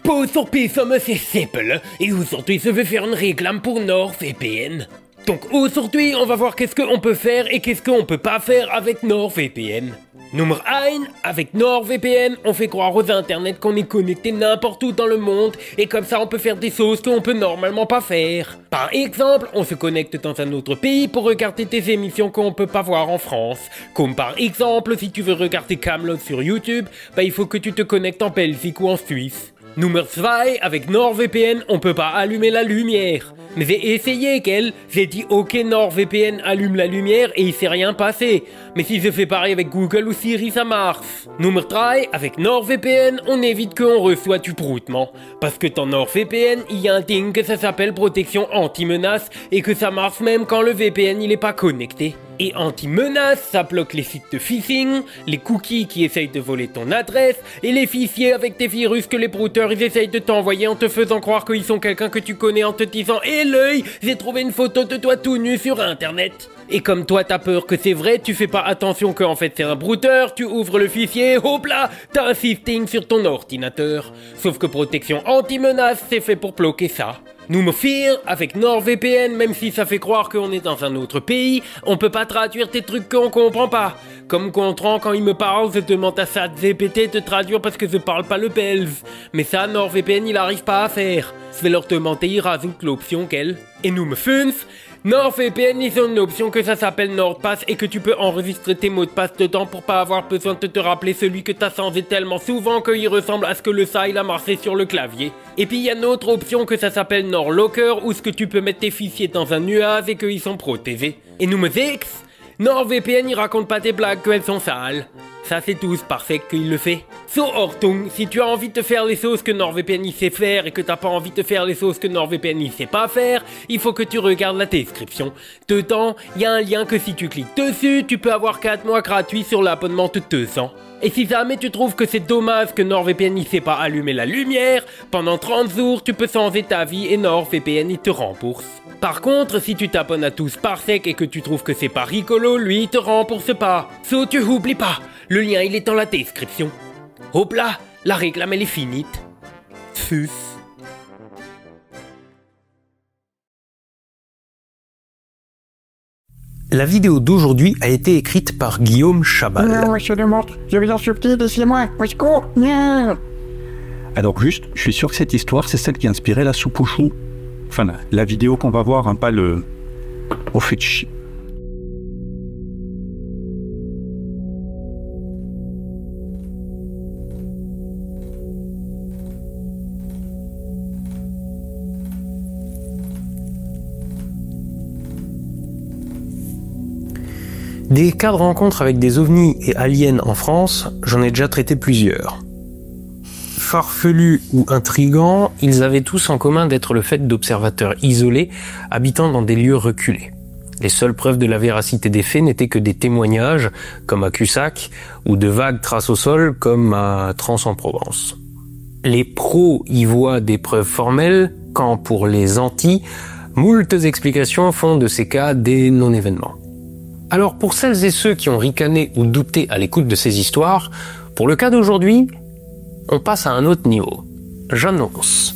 Pause sur PSOM, c'est Seppel, et aujourd'hui je vais faire une réclame pour NordVPN. Donc aujourd'hui, on va voir qu'est-ce qu'on peut faire et qu'est-ce qu'on peut pas faire avec NordVPN. Numéro 1, avec NordVPN, on fait croire aux internets qu'on est connecté n'importe où dans le monde et comme ça on peut faire des choses qu'on peut normalement pas faire. Par exemple, on se connecte dans un autre pays pour regarder des émissions qu'on peut pas voir en France. Comme par exemple, si tu veux regarder Kaamelott sur YouTube, il faut que tu te connectes en Belgique ou en Suisse. Numéro 2, avec NordVPN, on peut pas allumer la lumière. Mais j'ai essayé, j'ai dit ok NordVPN allume la lumière et il s'est rien passé. Mais si je fais pareil avec Google ou Siri, ça marche. Numéro 3, avec NordVPN, on évite qu'on reçoit du broutement. Parce que dans NordVPN, il y a un thing que ça s'appelle protection anti-menace et que ça marche même quand le VPN il est pas connecté. Et anti-menace, ça bloque les sites de phishing, les cookies qui essayent de voler ton adresse, et les fichiers avec des virus que les brouteurs ils essayent de t'envoyer en te faisant croire qu'ils sont quelqu'un que tu connais en te disant « Hé l'œil, j'ai trouvé une photo de toi tout nu sur internet !» Et comme toi t'as peur que c'est vrai, tu fais pas attention qu'en fait c'est un brouteur, tu ouvres le fichier, hop là, t'as un sifting sur ton ordinateur. Sauf que protection anti-menace, c'est fait pour bloquer ça. Numéro 4, avec NordVPN, même si ça fait croire qu'on est dans un autre pays, on peut pas traduire des trucs qu'on comprend pas. Comme Contran, quand il me parle, je demande à ChatGPT de traduire parce que je parle pas le belge. Mais ça, NordVPN, il arrive pas à faire. Je vais leur demander, il rajoute l'option qu'elle. Et numéro 5, NordVPN, ils ont une option que ça s'appelle NordPass et que tu peux enregistrer tes mots de passe dedans pour pas avoir besoin de te rappeler celui que t'as changé tellement souvent qu'il ressemble à ce que le ça il a marqué sur le clavier. Et puis il y a une autre option que ça s'appelle NordLocker où ce que tu peux mettre tes fichiers dans un nuage et qu'ils sont protégés. Et numéro 6, NordVPN il raconte pas tes blagues qu'elles sont sales. Ça c'est tous parfait qu'il le fait. So Hortung, si tu as envie de faire les choses que NordVPN il sait faire et que t'as pas envie de faire les choses que NordVPN il sait pas faire, il faut que tu regardes la description. Dedans, il y a un lien que si tu cliques dessus, tu peux avoir 4 mois gratuits sur l'abonnement de 200. Et si jamais tu trouves que c'est dommage que NordVPN il sait pas allumer la lumière, pendant 30 jours tu peux changer ta vie et NordVPN il te rembourse. Par contre, si tu t'abonnes à tous par sec et que tu trouves que c'est pas rigolo, lui il te rembourse pas. So tu oublies pas, le lien il est dans la description. Hop là, la réclame elle est finie. Tchuss. La vidéo d'aujourd'hui a été écrite par Guillaume Chabal. Non, monsieur le monstre, je vous en supplie, laissez-moi, au secours, non. Alors juste, je suis sûr que cette histoire, c'est celle qui a inspiré la soupe aux choux. Enfin, la vidéo qu'on va voir, pas le... au fait de chier. Des cas de rencontres avec des ovnis et aliens en France, j'en ai déjà traité plusieurs. Farfelus ou intrigants, ils avaient tous en commun d'être le fait d'observateurs isolés, habitant dans des lieux reculés. Les seules preuves de la véracité des faits n'étaient que des témoignages, comme à Cussac, ou de vagues traces au sol, comme à Trans-en-Provence. Les pros y voient des preuves formelles, quand pour les antis, moultes explications font de ces cas des non-événements. Alors pour celles et ceux qui ont ricané ou douté à l'écoute de ces histoires, pour le cas d'aujourd'hui, on passe à un autre niveau. J'annonce.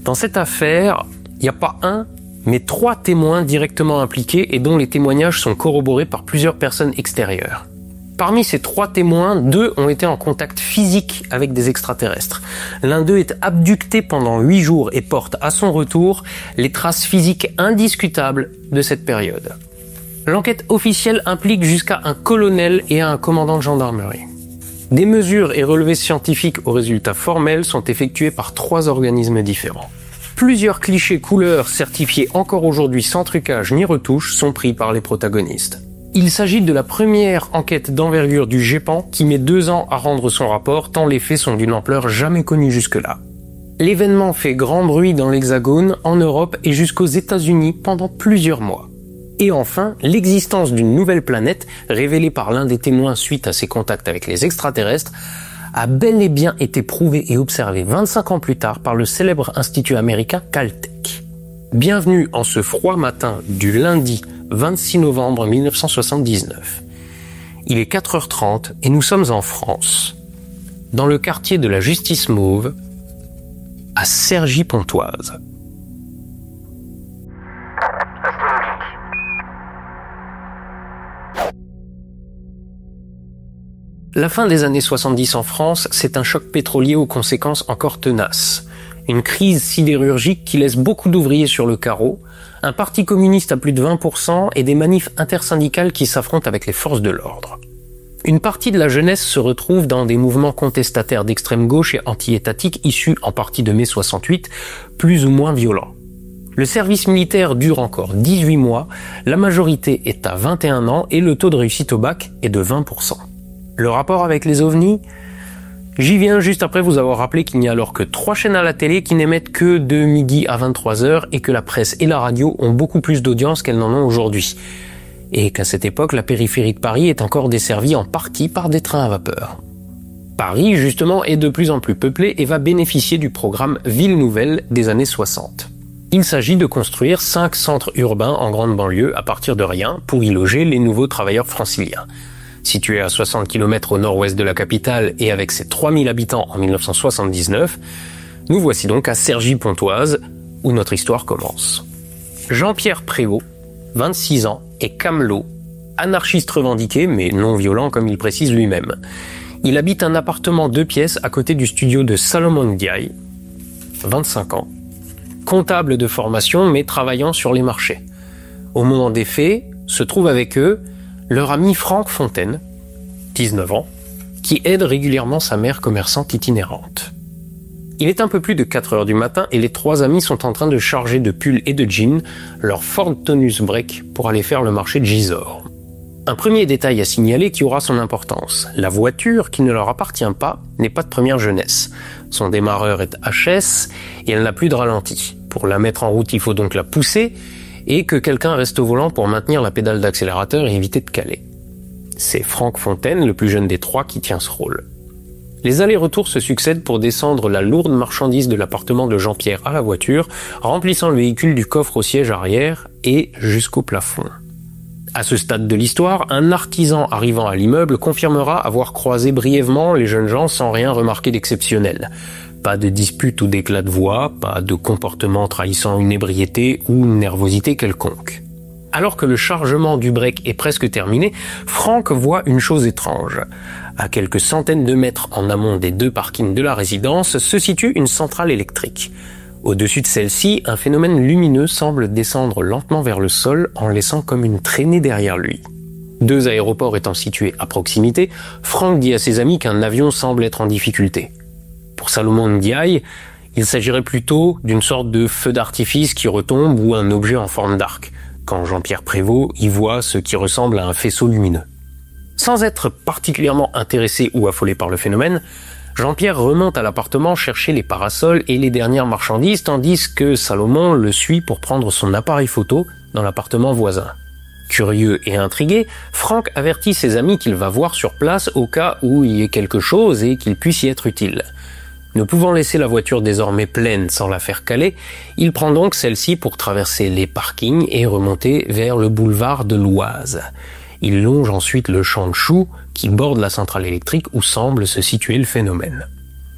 Dans cette affaire, il n'y a pas un, mais 3 témoins directement impliqués et dont les témoignages sont corroborés par plusieurs personnes extérieures. Parmi ces 3 témoins, 2 ont été en contact physique avec des extraterrestres. L'un d'eux est abducté pendant 8 jours et porte à son retour les traces physiques indiscutables de cette période. L'enquête officielle implique jusqu'à un colonel et un commandant de gendarmerie. Des mesures et relevés scientifiques aux résultats formels sont effectués par 3 organismes différents. Plusieurs clichés couleurs certifiés encore aujourd'hui sans trucage ni retouche sont pris par les protagonistes. Il s'agit de la première enquête d'envergure du GEPAN qui met 2 ans à rendre son rapport tant les faits sont d'une ampleur jamais connue jusque-là. L'événement fait grand bruit dans l'Hexagone, en Europe et jusqu'aux États-Unis pendant plusieurs mois. Et enfin, l'existence d'une nouvelle planète, révélée par l'un des témoins suite à ses contacts avec les extraterrestres, a bel et bien été prouvée et observée 25 ans plus tard par le célèbre institut américain Caltech. Bienvenue en ce froid matin du lundi 26 novembre 1979. Il est 4h30 et nous sommes en France. Dans le quartier de la Justice Mauve, à Cergy-Pontoise. La fin des années 70 en France, c'est un choc pétrolier aux conséquences encore tenaces. Une crise sidérurgique qui laisse beaucoup d'ouvriers sur le carreau, un parti communiste à plus de 20% et des manifs intersyndicales qui s'affrontent avec les forces de l'ordre. Une partie de la jeunesse se retrouve dans des mouvements contestataires d'extrême gauche et anti-étatiques issus en partie de mai 68, plus ou moins violents. Le service militaire dure encore 18 mois, la majorité est à 21 ans et le taux de réussite au bac est de 20%. Le rapport avec les ovnis ? J'y viens juste après vous avoir rappelé qu'il n'y a alors que 3 chaînes à la télé qui n'émettent que de midi à 23h et que la presse et la radio ont beaucoup plus d'audience qu'elles n'en ont aujourd'hui. Et qu'à cette époque, la périphérie de Paris est encore desservie en partie par des trains à vapeur. Paris, justement, est de plus en plus peuplé et va bénéficier du programme Ville Nouvelle des années 60. Il s'agit de construire 5 centres urbains en grande banlieue à partir de rien pour y loger les nouveaux travailleurs franciliens. Situé à 60 km au nord-ouest de la capitale et avec ses 3000 habitants en 1979, nous voici donc à Cergy-Pontoise, où notre histoire commence. Jean-Pierre Prévost, 26 ans, est camelot, anarchiste revendiqué, mais non violent comme il précise lui-même. Il habite un appartement 2 pièces à côté du studio de Salomon Ndiaye, 25 ans, comptable de formation mais travaillant sur les marchés. Au moment des faits, se trouve avec eux leur ami Franck Fontaine, 19 ans, qui aide régulièrement sa mère commerçante itinérante. Il est un peu plus de 4 heures du matin et les 3 amis sont en train de charger de pulls et de jeans leur Ford Taunus Break pour aller faire le marché de Gisors. Un premier détail à signaler qui aura son importance. La voiture, qui ne leur appartient pas, n'est pas de première jeunesse. Son démarreur est HS et elle n'a plus de ralenti. Pour la mettre en route, il faut donc la pousser et que quelqu'un reste au volant pour maintenir la pédale d'accélérateur et éviter de caler. C'est Franck Fontaine, le plus jeune des 3, qui tient ce rôle. Les allers-retours se succèdent pour descendre la lourde marchandise de l'appartement de Jean-Pierre à la voiture, remplissant le véhicule du coffre au siège arrière et jusqu'au plafond. À ce stade de l'histoire, un artisan arrivant à l'immeuble confirmera avoir croisé brièvement les jeunes gens sans rien remarquer d'exceptionnel. Pas de dispute ou d'éclat de voix, pas de comportement trahissant une ébriété ou une nervosité quelconque. Alors que le chargement du break est presque terminé, Franck voit une chose étrange. À quelques centaines de mètres en amont des 2 parkings de la résidence se situe une centrale électrique. Au-dessus de celle-ci, un phénomène lumineux semble descendre lentement vers le sol en laissant comme une traînée derrière lui. 2 aéroports étant situés à proximité, Franck dit à ses amis qu'un avion semble être en difficulté. Pour Salomon Ndiaye, il s'agirait plutôt d'une sorte de feu d'artifice qui retombe ou un objet en forme d'arc, quand Jean-Pierre Prévost y voit ce qui ressemble à un faisceau lumineux. Sans être particulièrement intéressé ou affolé par le phénomène, Jean-Pierre remonte à l'appartement chercher les parasols et les dernières marchandises, tandis que Salomon le suit pour prendre son appareil photo dans l'appartement voisin. Curieux et intrigué, Franck avertit ses amis qu'il va voir sur place au cas où il y ait quelque chose et qu'il puisse y être utile. Ne pouvant laisser la voiture désormais pleine sans la faire caler, il prend donc celle-ci pour traverser les parkings et remonter vers le boulevard de l'Oise. Il longe ensuite le champ de choux qui borde la centrale électrique où semble se situer le phénomène.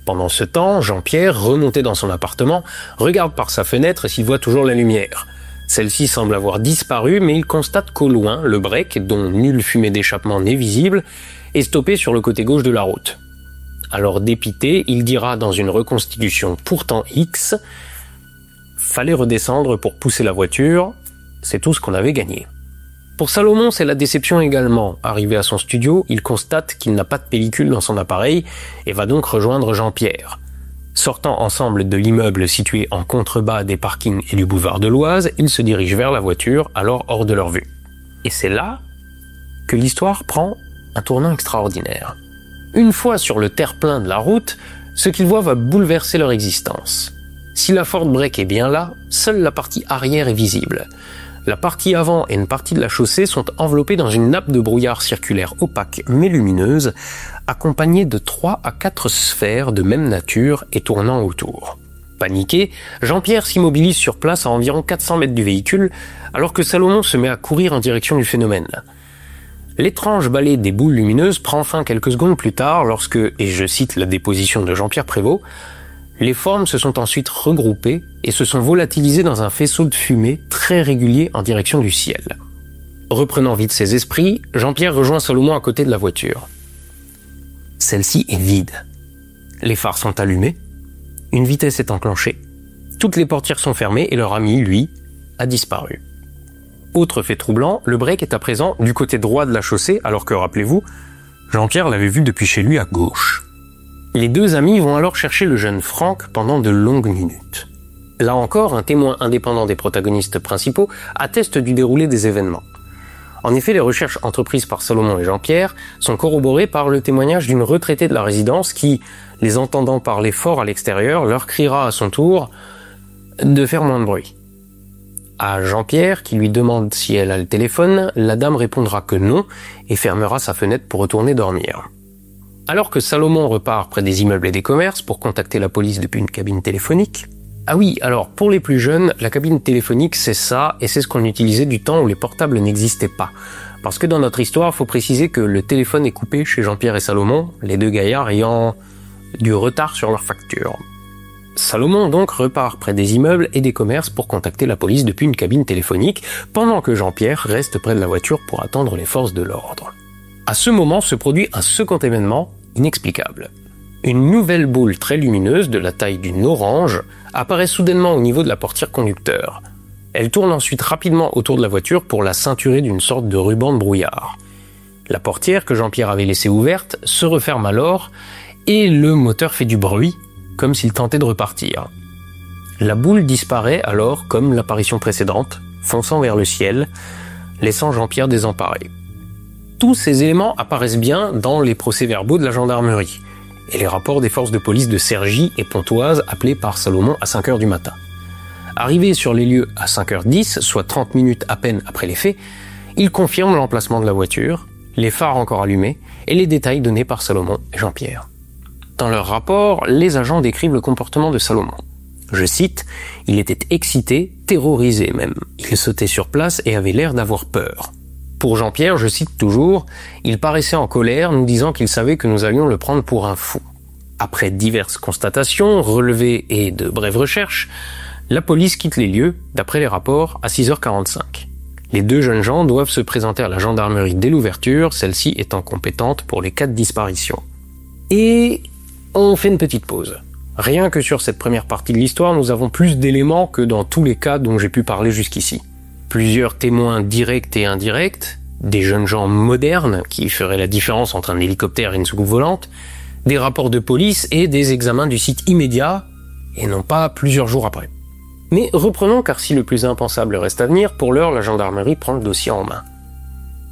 Pendant ce temps, Jean-Pierre, remonté dans son appartement, regarde par sa fenêtre s'il voit toujours la lumière. Celle-ci semble avoir disparu, mais il constate qu'au loin, le break, dont nulle fumée d'échappement n'est visible, est stoppé sur le côté gauche de la route. Alors dépité, il dira dans une reconstitution pourtant X « Fallait redescendre pour pousser la voiture, c'est tout ce qu'on avait gagné ». Pour Salomon, c'est la déception également. Arrivé à son studio, il constate qu'il n'a pas de pellicule dans son appareil et va donc rejoindre Jean-Pierre. Sortant ensemble de l'immeuble situé en contrebas des parkings et du boulevard de l'Oise, ils se dirigent vers la voiture, alors hors de leur vue. Et c'est là que l'histoire prend un tournant extraordinaire. Une fois sur le terre-plein de la route, ce qu'ils voient va bouleverser leur existence. Si la Ford Break est bien là, seule la partie arrière est visible. La partie avant et une partie de la chaussée sont enveloppées dans une nappe de brouillard circulaire opaque mais lumineuse, accompagnée de 3 à 4 sphères de même nature et tournant autour. Paniqué, Jean-Pierre s'immobilise sur place à environ 400 mètres du véhicule, alors que Salomon se met à courir en direction du phénomène. L'étrange balai des boules lumineuses prend fin quelques secondes plus tard lorsque, et je cite la déposition de Jean-Pierre Prévost, « Les formes se sont ensuite regroupées et se sont volatilisées dans un faisceau de fumée très régulier en direction du ciel. Reprenant vite ses esprits, Jean-Pierre rejoint Salomon à côté de la voiture. Celle-ci est vide. Les phares sont allumés, une vitesse est enclenchée, toutes les portières sont fermées et leur ami, lui, a disparu. Autre fait troublant, le break est à présent du côté droit de la chaussée, alors que, rappelez-vous, Jean-Pierre l'avait vu depuis chez lui à gauche. Les deux amis vont alors chercher le jeune Franck pendant de longues minutes. Là encore, un témoin indépendant des protagonistes principaux atteste du déroulé des événements. En effet, les recherches entreprises par Salomon et Jean-Pierre sont corroborées par le témoignage d'une retraitée de la résidence qui, les entendant parler fort à l'extérieur, leur criera à son tour de faire moins de bruit. À Jean-Pierre, qui lui demande si elle a le téléphone, la dame répondra que non et fermera sa fenêtre pour retourner dormir. Alors que Salomon repart près des immeubles et des commerces pour contacter la police depuis une cabine téléphonique. Ah oui, alors pour les plus jeunes, la cabine téléphonique c'est ça, et c'est ce qu'on utilisait du temps où les portables n'existaient pas. Parce que dans notre histoire, il faut préciser que le téléphone est coupé chez Jean-Pierre et Salomon, les deux gaillards ayant du retard sur leur facture. Salomon donc repart près des immeubles et des commerces pour contacter la police depuis une cabine téléphonique, pendant que Jean-Pierre reste près de la voiture pour attendre les forces de l'ordre. À ce moment se produit un second événement inexplicable. Une nouvelle boule très lumineuse de la taille d'une orange apparaît soudainement au niveau de la portière conducteur. Elle tourne ensuite rapidement autour de la voiture pour la ceinturer d'une sorte de ruban de brouillard. La portière que Jean-Pierre avait laissée ouverte se referme alors et le moteur fait du bruit, comme s'il tentait de repartir. La boule disparaît alors comme l'apparition précédente, fonçant vers le ciel, laissant Jean-Pierre désemparé. Tous ces éléments apparaissent bien dans les procès-verbaux de la gendarmerie et les rapports des forces de police de Cergy et Pontoise appelés par Salomon à 5h du matin. Arrivé sur les lieux à 5h10, soit 30 minutes à peine après les faits, il confirme l'emplacement de la voiture, les phares encore allumés et les détails donnés par Salomon et Jean-Pierre. Dans leur rapport, les agents décrivent le comportement de Salomon. Je cite, « Il était excité, terrorisé même. Il sautait sur place et avait l'air d'avoir peur. » Pour Jean-Pierre, je cite toujours, « Il paraissait en colère, nous disant qu'il savait que nous allions le prendre pour un fou. » Après diverses constatations, relevées et de brèves recherches, la police quitte les lieux, d'après les rapports, à 6h45. Les deux jeunes gens doivent se présenter à la gendarmerie dès l'ouverture, celle-ci étant compétente pour les cas de disparition. Et on fait une petite pause. Rien que sur cette première partie de l'histoire, nous avons plus d'éléments que dans tous les cas dont j'ai pu parler jusqu'ici. Plusieurs témoins directs et indirects, des jeunes gens modernes qui feraient la différence entre un hélicoptère et une soucoupe volante, des rapports de police et des examens du site immédiat, et non pas plusieurs jours après. Mais reprenons, car si le plus impensable reste à venir, pour l'heure la gendarmerie prend le dossier en main.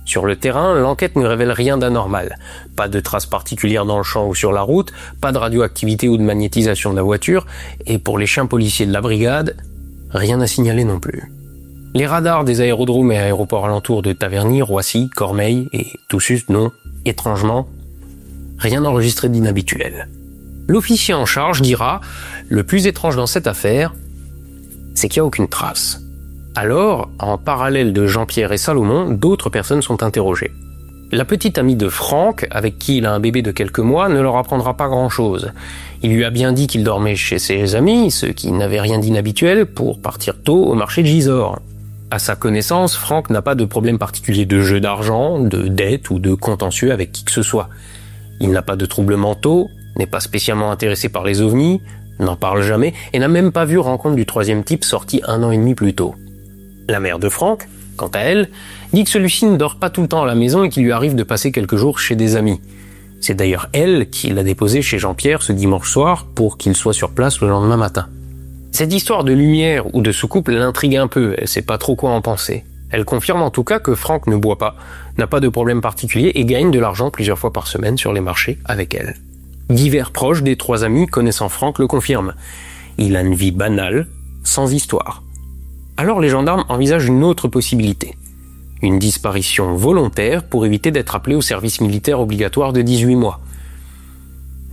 Sur le terrain, l'enquête ne révèle rien d'anormal. Pas de traces particulières dans le champ ou sur la route, pas de radioactivité ou de magnétisation de la voiture, et pour les chiens policiers de la brigade, rien à signaler non plus. Les radars des aérodromes et aéroports alentours de Taverny, Roissy, Cormeilles et Toussus, non, étrangement, rien enregistré d'inhabituel. L'officier en charge dira « Le plus étrange dans cette affaire, c'est qu'il n'y a aucune trace. » Alors, en parallèle de Jean-Pierre et Salomon, d'autres personnes sont interrogées. La petite amie de Franck, avec qui il a un bébé de quelques mois, ne leur apprendra pas grand-chose. Il lui a bien dit qu'il dormait chez ses amis, ceux qui n'avaient rien d'inhabituel, pour partir tôt au marché de Gisors. À sa connaissance, Franck n'a pas de problème particulier de jeu d'argent, de dette ou de contentieux avec qui que ce soit. Il n'a pas de troubles mentaux, n'est pas spécialement intéressé par les ovnis, n'en parle jamais et n'a même pas vu Rencontre du troisième type sorti 1 an et demi plus tôt. La mère de Franck, quant à elle, dit que celui-ci ne dort pas tout le temps à la maison et qu'il lui arrive de passer quelques jours chez des amis. C'est d'ailleurs elle qui l'a déposé chez Jean-Pierre ce dimanche soir pour qu'il soit sur place le lendemain matin. Cette histoire de lumière ou de soucoupe l'intrigue un peu, elle sait pas trop quoi en penser. Elle confirme en tout cas que Franck ne boit pas, n'a pas de problème particulier et gagne de l'argent plusieurs fois par semaine sur les marchés avec elle. Divers proches des trois amis connaissant Franck le confirment. Il a une vie banale, sans histoire. Alors les gendarmes envisagent une autre possibilité. Une disparition volontaire pour éviter d'être appelé au service militaire obligatoire de 18 mois.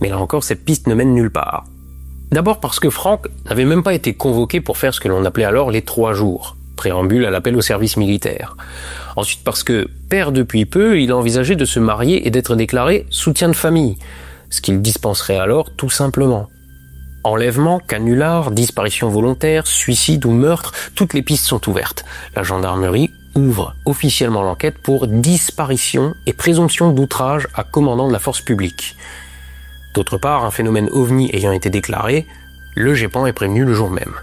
Mais là encore, cette piste ne mène nulle part. D'abord parce que Franck n'avait même pas été convoqué pour faire ce que l'on appelait alors les 3 jours, préambule à l'appel au service militaire. Ensuite parce que, père depuis peu, il envisageait de se marier et d'être déclaré soutien de famille, ce qu'il dispenserait alors tout simplement. Enlèvement, canular, disparition volontaire, suicide ou meurtre, toutes les pistes sont ouvertes. La gendarmerie ouvre officiellement l'enquête pour disparition et présomption d'outrage à commandant de la force publique. D'autre part, un phénomène OVNI ayant été déclaré, le GEPAN est prévenu le jour même.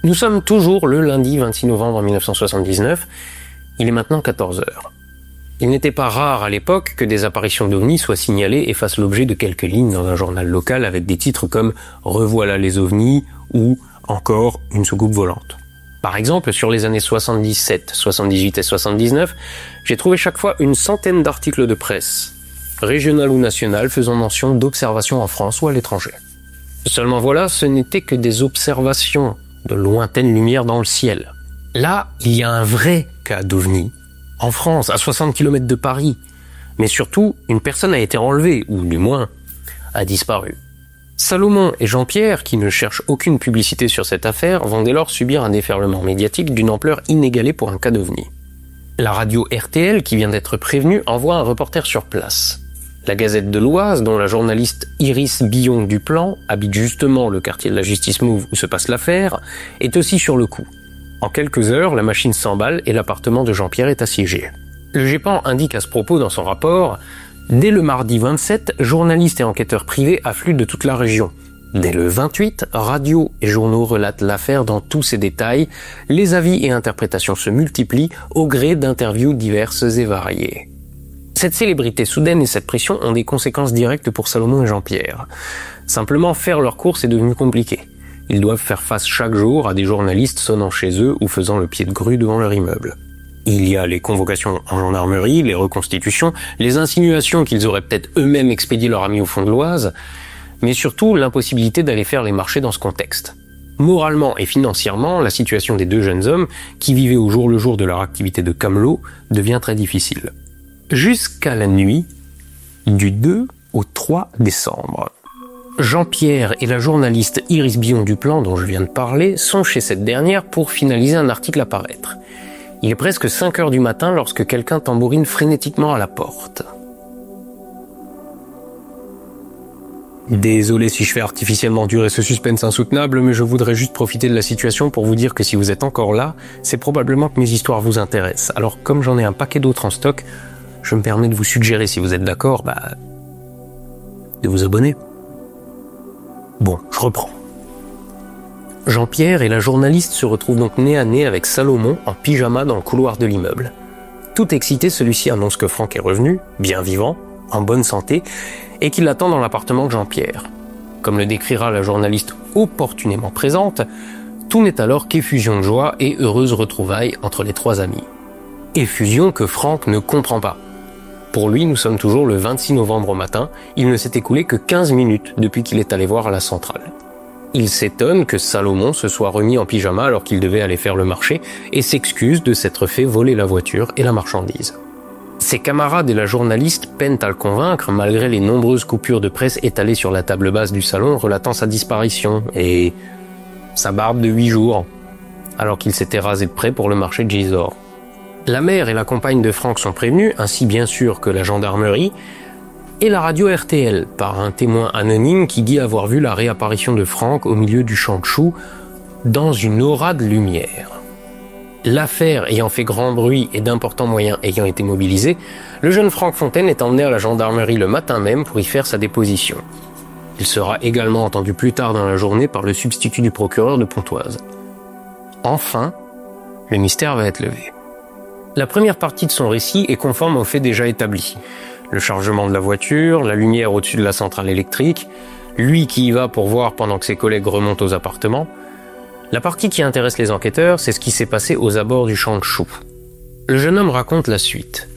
Nous sommes toujours le lundi 26 novembre 1979, il est maintenant 14 h. Il n'était pas rare à l'époque que des apparitions d'OVNI soient signalées et fassent l'objet de quelques lignes dans un journal local avec des titres comme « Revoilà les OVNI » ou encore « Une soucoupe volante ». Par exemple, sur les années 77, 78 et 79, j'ai trouvé chaque fois une centaine d'articles de presse, régional ou national, faisant mention d'observations en France ou à l'étranger. Seulement voilà, ce n'était que des observations de lointaines lumières dans le ciel. Là, il y a un vrai cas d'OVNI. En France, à 60 km de Paris. Mais surtout, une personne a été enlevée, ou du moins, a disparu. Salomon et Jean-Pierre, qui ne cherchent aucune publicité sur cette affaire, vont dès lors subir un déferlement médiatique d'une ampleur inégalée pour un cas d'OVNI. La radio RTL, qui vient d'être prévenue, envoie un reporter sur place. La Gazette de l'Oise, dont la journaliste Iris Billon-Duplan habite justement le quartier de la Justice Move où se passe l'affaire, est aussi sur le coup. En quelques heures, la machine s'emballe et l'appartement de Jean-Pierre est assiégé. Le GEPAN indique à ce propos dans son rapport « Dès le mardi 27, journalistes et enquêteurs privés affluent de toute la région. Dès le 28, radios et journaux relatent l'affaire dans tous ses détails. Les avis et interprétations se multiplient au gré d'interviews diverses et variées. » Cette célébrité soudaine et cette pression ont des conséquences directes pour Salomon et Jean-Pierre. Simplement, faire leur course est devenu compliqué. Ils doivent faire face chaque jour à des journalistes sonnant chez eux ou faisant le pied de grue devant leur immeuble. Il y a les convocations en gendarmerie, les reconstitutions, les insinuations qu'ils auraient peut-être eux-mêmes expédié leur ami au fond de l'Oise, mais surtout l'impossibilité d'aller faire les marchés dans ce contexte. Moralement et financièrement, la situation des deux jeunes hommes, qui vivaient au jour le jour de leur activité de camelot, devient très difficile. Jusqu'à la nuit du 2 au 3 décembre. Jean-Pierre et la journaliste Iris Billon-Duplan, dont je viens de parler, sont chez cette dernière pour finaliser un article à paraître. Il est presque 5 h du matin lorsque quelqu'un tambourine frénétiquement à la porte. Désolé si je fais artificiellement durer ce suspense insoutenable, mais je voudrais juste profiter de la situation pour vous dire que si vous êtes encore là, c'est probablement que mes histoires vous intéressent. Alors comme j'en ai un paquet d'autres en stock, je me permets de vous suggérer, si vous êtes d'accord, de vous abonner. Bon, je reprends. Jean-Pierre et la journaliste se retrouvent donc nez à nez avec Salomon en pyjama dans le couloir de l'immeuble. Tout excité, celui-ci annonce que Franck est revenu, bien vivant, en bonne santé, et qu'il l'attend dans l'appartement de Jean-Pierre. Comme le décrira la journaliste opportunément présente, tout n'est alors qu'effusion de joie et heureuse retrouvaille entre les trois amis. Effusion que Franck ne comprend pas. Pour lui, nous sommes toujours le 26 novembre au matin, il ne s'est écoulé que 15 minutes depuis qu'il est allé voir à la centrale. Il s'étonne que Salomon se soit remis en pyjama alors qu'il devait aller faire le marché et s'excuse de s'être fait voler la voiture et la marchandise. Ses camarades et la journaliste peinent à le convaincre malgré les nombreuses coupures de presse étalées sur la table basse du salon relatant sa disparition et sa barbe de 8 jours, alors qu'il s'était rasé de près pour le marché de Gisors. La mère et la compagne de Franck sont prévenus, ainsi bien sûr que la gendarmerie, et la radio RTL, par un témoin anonyme qui dit avoir vu la réapparition de Franck au milieu du champ de choux, dans une aura de lumière. L'affaire ayant fait grand bruit et d'importants moyens ayant été mobilisés, le jeune Franck Fontaine est emmené à la gendarmerie le matin même pour y faire sa déposition. Il sera également entendu plus tard dans la journée par le substitut du procureur de Pontoise. Enfin, le mystère va être levé. La première partie de son récit est conforme aux faits déjà établis. Le chargement de la voiture, la lumière au-dessus de la centrale électrique, lui qui y va pour voir pendant que ses collègues remontent aux appartements. La partie qui intéresse les enquêteurs, c'est ce qui s'est passé aux abords du champ de choux. Le jeune homme raconte la suite.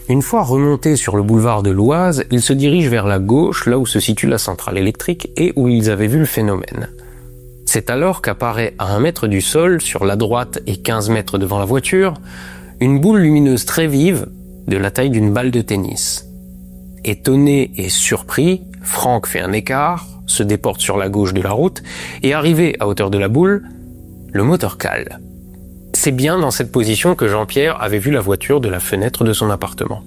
Une fois remonté sur le boulevard de l'Oise, il se dirige vers la gauche, là où se situe la centrale électrique et où ils avaient vu le phénomène. C'est alors qu'apparaît à 1 mètre du sol, sur la droite et 15 mètres devant la voiture, une boule lumineuse très vive, de la taille d'une balle de tennis. Étonné et surpris, Franck fait un écart, se déporte sur la gauche de la route, et arrivé à hauteur de la boule, le moteur cale. C'est bien dans cette position que Jean-Pierre avait vu la voiture de la fenêtre de son appartement.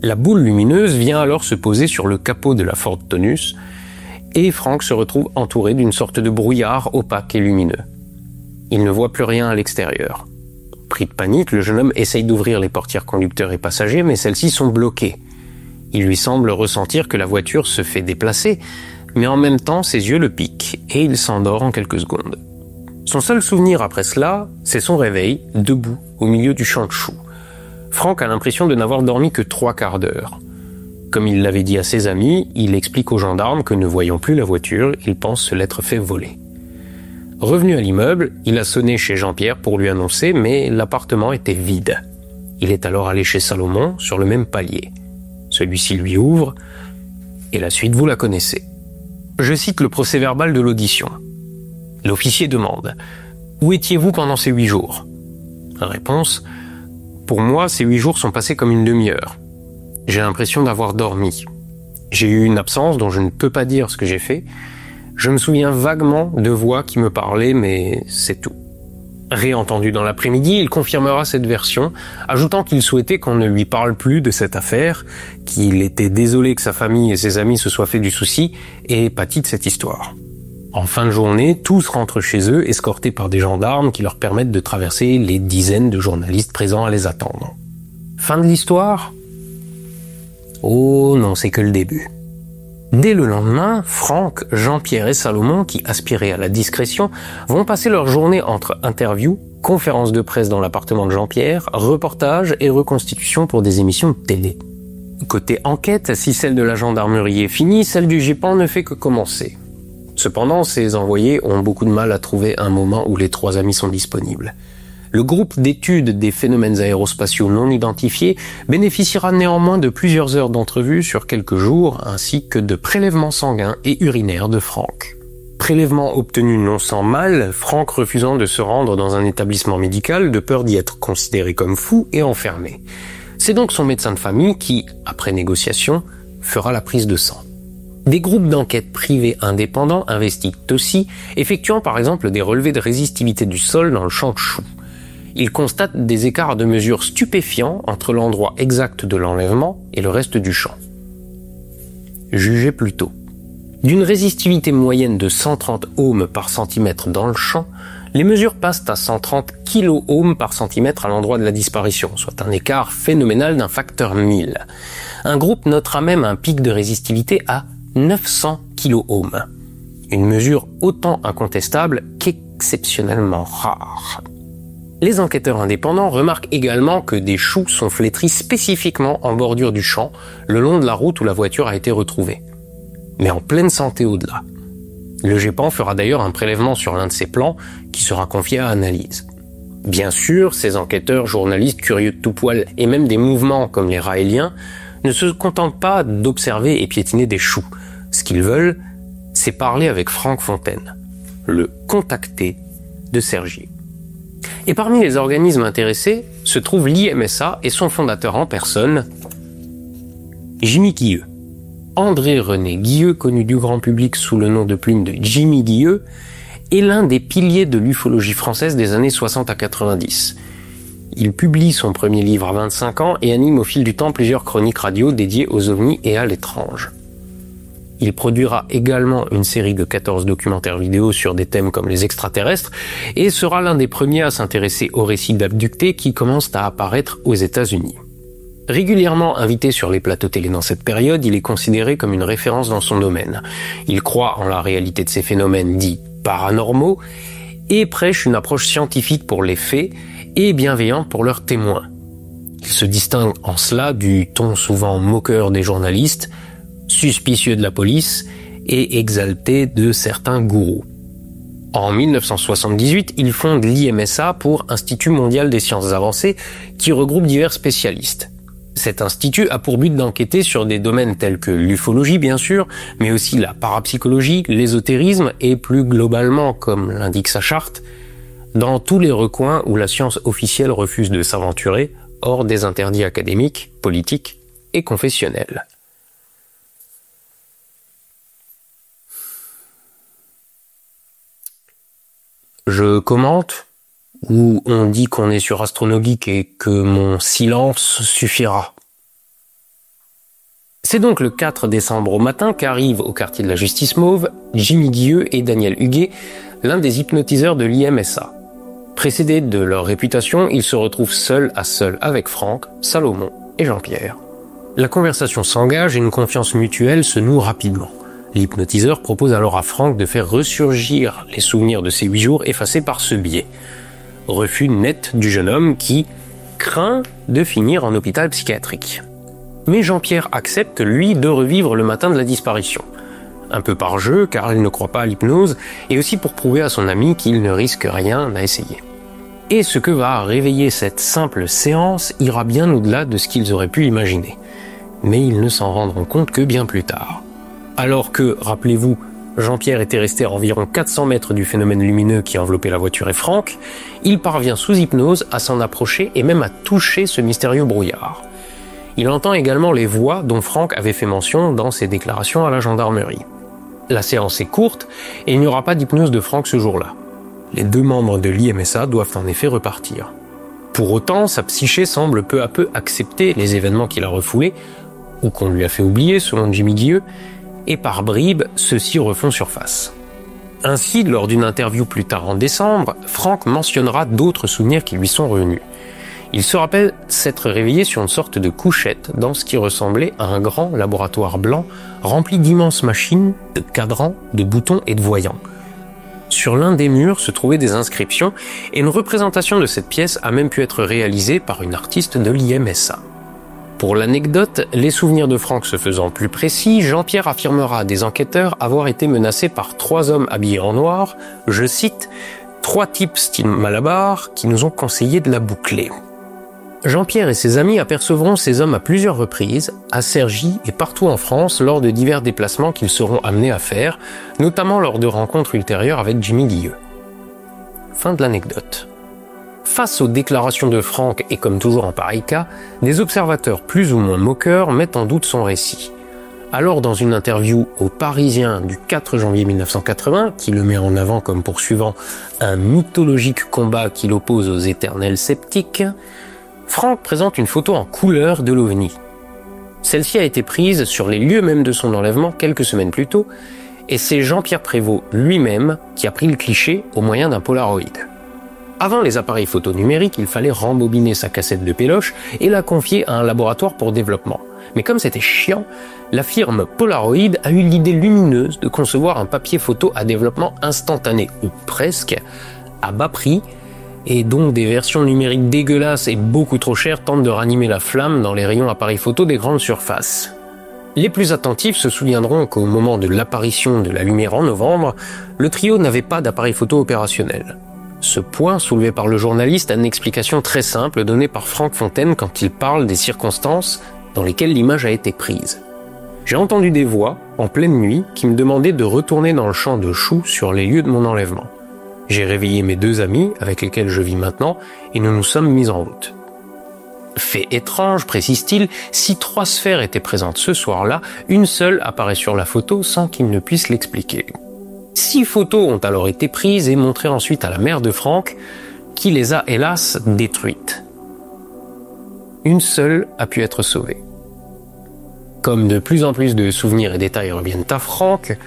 La boule lumineuse vient alors se poser sur le capot de la Ford Taunus, et Franck se retrouve entouré d'une sorte de brouillard opaque et lumineux. Il ne voit plus rien à l'extérieur. Pris de panique, le jeune homme essaye d'ouvrir les portières conducteurs et passagers, mais celles-ci sont bloquées. Il lui semble ressentir que la voiture se fait déplacer, mais en même temps ses yeux le piquent et il s'endort en quelques secondes. Son seul souvenir après cela, c'est son réveil, debout, au milieu du champ de choux. Franck a l'impression de n'avoir dormi que 3/4 d'heure. Comme il l'avait dit à ses amis, il explique aux gendarmes que ne voyant plus la voiture, il pense se l'être fait voler. Revenu à l'immeuble, il a sonné chez Jean-Pierre pour lui annoncer, mais l'appartement était vide. Il est alors allé chez Salomon, sur le même palier. Celui-ci lui ouvre, et la suite vous la connaissez. Je cite le procès-verbal de l'audition. L'officier demande « Où étiez-vous pendant ces 8 jours ?» Réponse « Pour moi, ces 8 jours sont passés comme une demi-heure. J'ai l'impression d'avoir dormi. J'ai eu une absence dont je ne peux pas dire ce que j'ai fait. Je me souviens vaguement de voix qui me parlaient, mais c'est tout. » Réentendu dans l'après-midi, il confirmera cette version, ajoutant qu'il souhaitait qu'on ne lui parle plus de cette affaire, qu'il était désolé que sa famille et ses amis se soient fait du souci, et pâtit de cette histoire. En fin de journée, tous rentrent chez eux, escortés par des gendarmes qui leur permettent de traverser les dizaines de journalistes présents à les attendre. Fin de l'histoire ? Oh non, c'est que le début. Dès le lendemain, Franck, Jean-Pierre et Salomon, qui aspiraient à la discrétion, vont passer leur journée entre interviews, conférences de presse dans l'appartement de Jean-Pierre, reportages et reconstitutions pour des émissions de télé. Côté enquête, si celle de la gendarmerie est finie, celle du GEPAN ne fait que commencer. Cependant, ces envoyés ont beaucoup de mal à trouver un moment où les 3 amis sont disponibles. Le groupe d'études des phénomènes aérospatiaux non identifiés bénéficiera néanmoins de plusieurs heures d'entrevues sur quelques jours, ainsi que de prélèvements sanguins et urinaires de Franck. Prélèvements obtenus non sans mal, Franck refusant de se rendre dans un établissement médical de peur d'y être considéré comme fou et enfermé. C'est donc son médecin de famille qui, après négociation, fera la prise de sang. Des groupes d'enquête privés indépendants investiguent aussi, effectuant par exemple des relevés de résistivité du sol dans le champ de choux. Ils constatent des écarts de mesure stupéfiants entre l'endroit exact de l'enlèvement et le reste du champ. Jugez plutôt. D'une résistivité moyenne de 130 ohms par centimètre dans le champ, les mesures passent à 130 kOhms par centimètre à l'endroit de la disparition, soit un écart phénoménal d'un facteur 1000. Un groupe notera même un pic de résistivité à 900 kOhms. Une mesure autant incontestable qu'exceptionnellement rare. Les enquêteurs indépendants remarquent également que des choux sont flétris spécifiquement en bordure du champ, le long de la route où la voiture a été retrouvée. Mais en pleine santé au-delà. Le GEPAN fera d'ailleurs un prélèvement sur l'un de ces plans qui sera confié à analyse. Bien sûr, ces enquêteurs, journalistes curieux de tout poil et même des mouvements comme les raéliens ne se contentent pas d'observer et piétiner des choux. Ce qu'ils veulent, c'est parler avec Franck Fontaine, le contacté de Cergy. Et parmi les organismes intéressés se trouve l'IMSA et son fondateur en personne, Jimmy Guilleux. André-René Guilleux, connu du grand public sous le nom de plume de Jimmy Guilleux, est l'un des piliers de l'ufologie française des années 60 à 90. Il publie son premier livre à 25 ans et anime au fil du temps plusieurs chroniques radio dédiées aux ovnis et à l'étrange. Il produira également une série de 14 documentaires vidéo sur des thèmes comme les extraterrestres et sera l'un des premiers à s'intéresser aux récits d'abductés qui commencent à apparaître aux États-Unis. Régulièrement invité sur les plateaux télé dans cette période, il est considéré comme une référence dans son domaine. Il croit en la réalité de ces phénomènes dits paranormaux et prêche une approche scientifique pour les faits et bienveillante pour leurs témoins. Il se distingue en cela du ton souvent moqueur des journalistes, suspicieux de la police et exalté de certains gourous. En 1978, il fonde l'IMSA pour Institut mondial des sciences avancées qui regroupe divers spécialistes. Cet institut a pour but d'enquêter sur des domaines tels que l'ufologie bien sûr, mais aussi la parapsychologie, l'ésotérisme et plus globalement, comme l'indique sa charte, dans tous les recoins où la science officielle refuse de s'aventurer hors des interdits académiques, politiques et confessionnels. Je commente, ou on dit qu'on est sur Astronogeek et que mon silence suffira. C'est donc le 4 décembre au matin qu'arrivent au quartier de la Justice Mauve Jimmy Guilleux et Daniel Huguet, l'un des hypnotiseurs de l'IMSA. Précédés de leur réputation, ils se retrouvent seul à seul avec Franck, Salomon et Jean-Pierre. La conversation s'engage et une confiance mutuelle se noue rapidement. L'hypnotiseur propose alors à Franck de faire ressurgir les souvenirs de ces 8 jours effacés par ce biais. Refus net du jeune homme qui craint de finir en hôpital psychiatrique. Mais Jean-Pierre accepte, lui, de revivre le matin de la disparition. Un peu par jeu, car il ne croit pas à l'hypnose, et aussi pour prouver à son ami qu'il ne risque rien à essayer. Et ce que va réveiller cette simple séance ira bien au-delà de ce qu'ils auraient pu imaginer. Mais ils ne s'en rendront compte que bien plus tard. Alors que, rappelez-vous, Jean-Pierre était resté à environ 400 mètres du phénomène lumineux qui enveloppait la voiture et Franck, il parvient sous hypnose à s'en approcher et même à toucher ce mystérieux brouillard. Il entend également les voix dont Franck avait fait mention dans ses déclarations à la gendarmerie. La séance est courte et il n'y aura pas d'hypnose de Franck ce jour-là. Les 2 membres de l'IMSA doivent en effet repartir. Pour autant, sa psyché semble peu à peu accepter les événements qu'il a refoulés, ou qu'on lui a fait oublier selon Jimmy Guilleux, et par bribes, ceux-ci refont surface. Ainsi, lors d'une interview plus tard en décembre, Franck mentionnera d'autres souvenirs qui lui sont revenus. Il se rappelle s'être réveillé sur une sorte de couchette dans ce qui ressemblait à un grand laboratoire blanc rempli d'immenses machines, de cadrans, de boutons et de voyants. Sur l'un des murs se trouvaient des inscriptions et une représentation de cette pièce a même pu être réalisée par une artiste de l'IMSA. Pour l'anecdote, les souvenirs de Franck se faisant plus précis, Jean-Pierre affirmera à des enquêteurs avoir été menacé par 3 hommes habillés en noir, je cite, 3 types style Malabar qui nous ont conseillé de la boucler. Jean-Pierre et ses amis apercevront ces hommes à plusieurs reprises, à Cergy et partout en France lors de divers déplacements qu'ils seront amenés à faire, notamment lors de rencontres ultérieures avec Jimmy Guilleux. Fin de l'anecdote. Face aux déclarations de Franck et comme toujours en pareil cas, des observateurs plus ou moins moqueurs mettent en doute son récit. Alors dans une interview au Parisien du 4 janvier 1980, qui le met en avant comme poursuivant un mythologique combat qui l'oppose aux éternels sceptiques, Franck présente une photo en couleur de l'OVNI. Celle-ci a été prise sur les lieux même de son enlèvement quelques semaines plus tôt, et c'est Jean-Pierre Prévost lui-même qui a pris le cliché au moyen d'un Polaroid. Avant les appareils photo numériques, il fallait rembobiner sa cassette de péloche et la confier à un laboratoire pour développement. Mais comme c'était chiant, la firme Polaroid a eu l'idée lumineuse de concevoir un papier photo à développement instantané, ou presque, à bas prix, et dont des versions numériques dégueulasses et beaucoup trop chères tentent de ranimer la flamme dans les rayons appareils photo des grandes surfaces. Les plus attentifs se souviendront qu'au moment de l'apparition de la lumière en novembre, le trio n'avait pas d'appareil photo opérationnel. Ce point soulevé par le journaliste a une explication très simple donnée par Franck Fontaine quand il parle des circonstances dans lesquelles l'image a été prise. J'ai entendu des voix, en pleine nuit, qui me demandaient de retourner dans le champ de choux sur les lieux de mon enlèvement. J'ai réveillé mes 2 amis, avec lesquels je vis maintenant, et nous nous sommes mis en route. Fait étrange, précise-t-il, si 3 sphères étaient présentes ce soir-là, une seule apparaît sur la photo sans qu'il ne puisse l'expliquer. 6 photos ont alors été prises et montrées ensuite à la mère de Franck, qui les a hélas détruites. Une seule a pu être sauvée. Comme de plus en plus de souvenirs et détails reviennent à Franck,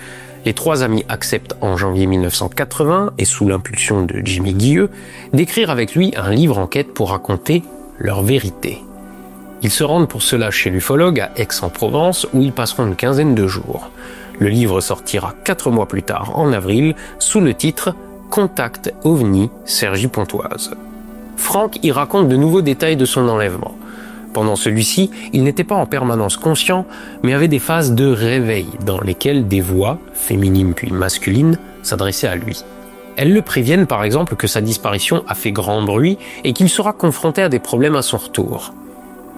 les 3 amis acceptent en janvier 1980, et sous l'impulsion de Jimmy Guilleux, d'écrire avec lui un livre enquête pour raconter leur vérité. Ils se rendent pour cela chez l'ufologue à Aix-en-Provence, où ils passeront une quinzaine de jours. Le livre sortira 4 mois plus tard, en avril, sous le titre « Contact OVNI Cergy-Pontoise ». Franck y raconte de nouveaux détails de son enlèvement. Pendant celui-ci, il n'était pas en permanence conscient, mais avait des phases de réveil dans lesquelles des voix, féminines puis masculines, s'adressaient à lui. Elles le préviennent par exemple que sa disparition a fait grand bruit et qu'il sera confronté à des problèmes à son retour.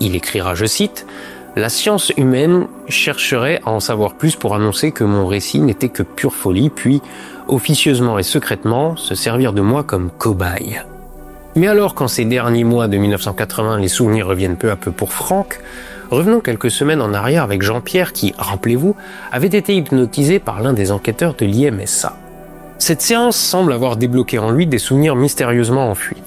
Il écrira, je cite, « La science humaine chercherait à en savoir plus pour annoncer que mon récit n'était que pure folie, puis, officieusement et secrètement, se servir de moi comme cobaye. » Mais alors qu'en ces derniers mois de 1980, les souvenirs reviennent peu à peu pour Franck, revenons quelques semaines en arrière avec Jean-Pierre qui, rappelez-vous, avait été hypnotisé par l'un des enquêteurs de l'IMSA. Cette séance semble avoir débloqué en lui des souvenirs mystérieusement enfuis.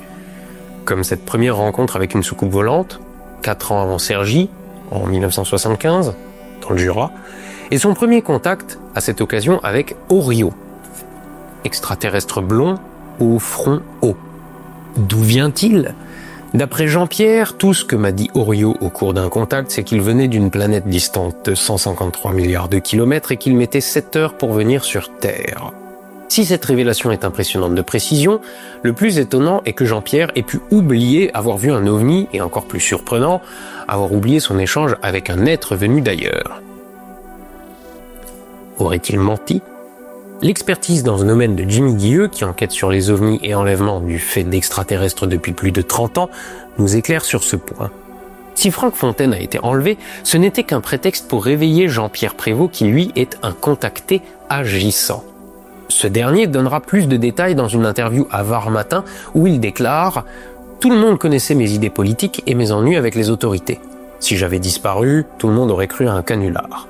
Comme cette première rencontre avec une soucoupe volante, 4 ans avant Cergy, en 1975, dans le Jura, et son premier contact, à cette occasion, avec Orio, extraterrestre blond au front haut. D'où vient-il ? D'après Jean-Pierre, tout ce que m'a dit Orio au cours d'un contact, c'est qu'il venait d'une planète distante de 153 milliards de kilomètres et qu'il mettait 7 heures pour venir sur Terre. Si cette révélation est impressionnante de précision, le plus étonnant est que Jean-Pierre ait pu oublier avoir vu un ovni, et encore plus surprenant, avoir oublié son échange avec un être venu d'ailleurs. Aurait-il menti ? L'expertise dans ce domaine de Jimmy Guilleux, qui enquête sur les ovnis et enlèvements du fait d'extraterrestres depuis plus de 30 ans, nous éclaire sur ce point. Si Franck Fontaine a été enlevé, ce n'était qu'un prétexte pour réveiller Jean-Pierre Prévost qui lui est un contacté agissant. Ce dernier donnera plus de détails dans une interview à Var Matin où il déclare « Tout le monde connaissait mes idées politiques et mes ennuis avec les autorités. Si j'avais disparu, tout le monde aurait cru à un canular. »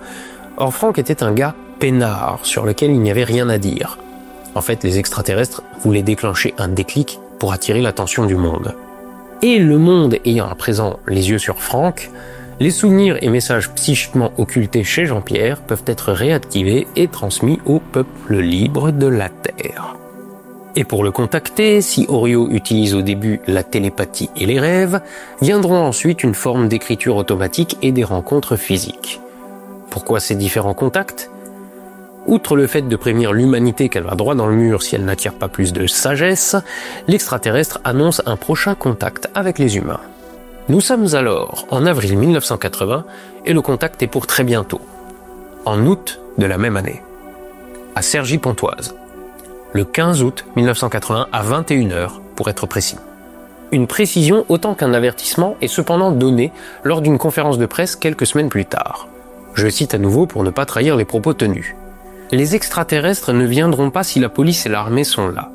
Or Franck était un gars peinard sur lequel il n'y avait rien à dire. En fait, les extraterrestres voulaient déclencher un déclic pour attirer l'attention du monde. Et le monde ayant à présent les yeux sur Franck, les souvenirs et messages psychiquement occultés chez Jean-Pierre peuvent être réactivés et transmis au peuple libre de la Terre. Et pour le contacter, si Orio utilise au début la télépathie et les rêves, viendront ensuite une forme d'écriture automatique et des rencontres physiques. Pourquoi ces différents contacts ? Outre le fait de prévenir l'humanité qu'elle va droit dans le mur si elle n'attire pas plus de sagesse, l'extraterrestre annonce un prochain contact avec les humains. Nous sommes alors en avril 1980 et le contact est pour très bientôt, en août de la même année, à Cergy-Pontoise, le 15 août 1980 à 21h pour être précis. Une précision autant qu'un avertissement est cependant donnée lors d'une conférence de presse quelques semaines plus tard. Je cite à nouveau pour ne pas trahir les propos tenus. Les extraterrestres ne viendront pas si la police et l'armée sont là.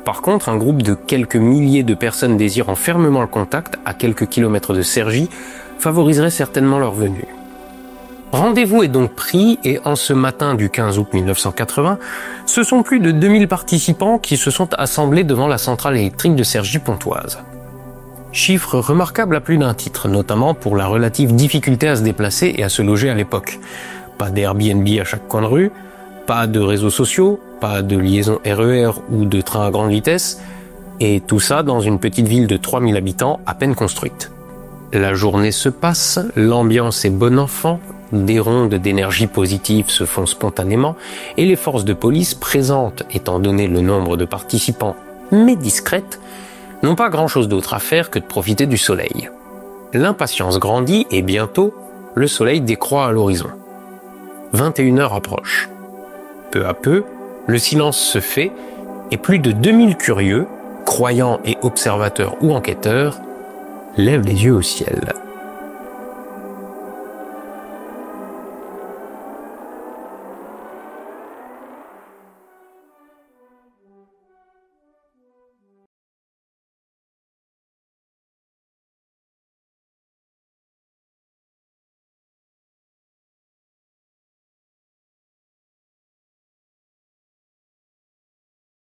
Par contre, un groupe de quelques milliers de personnes désirant fermement le contact à quelques kilomètres de Cergy favoriserait certainement leur venue. Rendez-vous est donc pris et en ce matin du 15 août 1980, ce sont plus de 2000 participants qui se sont assemblés devant la centrale électrique de Cergy-Pontoise. Chiffre remarquable à plus d'un titre, notamment pour la relative difficulté à se déplacer et à se loger à l'époque. Pas d'Airbnb à chaque coin de rue, pas de réseaux sociaux, pas de liaison RER ou de train à grande vitesse, et tout ça dans une petite ville de 3000 habitants à peine construite. La journée se passe, l'ambiance est bon enfant, des rondes d'énergie positive se font spontanément, et les forces de police présentes, étant donné le nombre de participants, mais discrètes, n'ont pas grand-chose d'autre à faire que de profiter du soleil. L'impatience grandit et bientôt, le soleil décroît à l'horizon. 21h approche. Peu à peu, le silence se fait et plus de 2000 curieux, croyants et observateurs ou enquêteurs, lèvent les yeux au ciel.